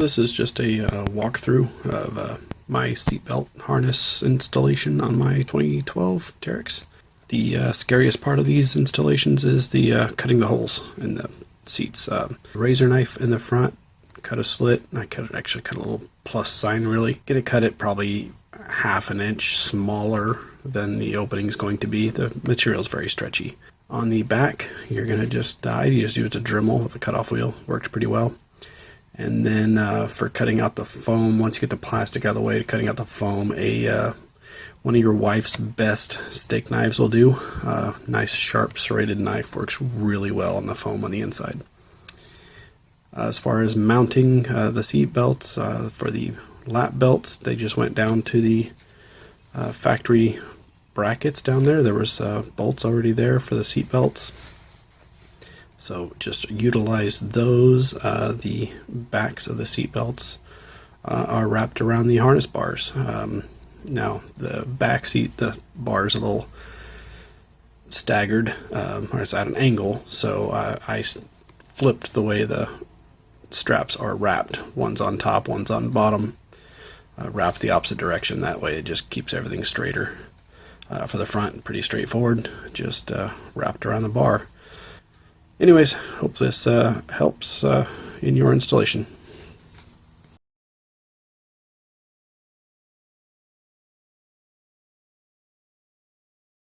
This is just a walkthrough of my seatbelt harness installation on my 2012 Teryx. The scariest part of these installations is the cutting the holes in the seats. Razor knife in the front, cut a slit. I actually cut a little plus sign really. Gonna cut it probably half an inch smaller than the opening is going to be. The material is very stretchy. On the back, you're gonna just I just used a Dremel with a cutoff wheel. Worked pretty well. And then for cutting out the foam, once you get the plastic out of the way, cutting out the foam, one of your wife's best steak knives will do. Nice sharp serrated knife works really well on the foam on the inside. As far as mounting the seat belts, for the lap belts, they just went down to the factory brackets down there. There was bolts already there for the seat belts. So just utilize those. The backs of the seat belts are wrapped around the harness bars. Now the back seat, the bar is a little staggered, or it's at an angle, so I flipped the way the straps are wrapped. One's on top, one's on bottom. Wrapped the opposite direction, that way it just keeps everything straighter. For the front, pretty straightforward, just wrapped around the bar. Anyways, hope this helps in your installation.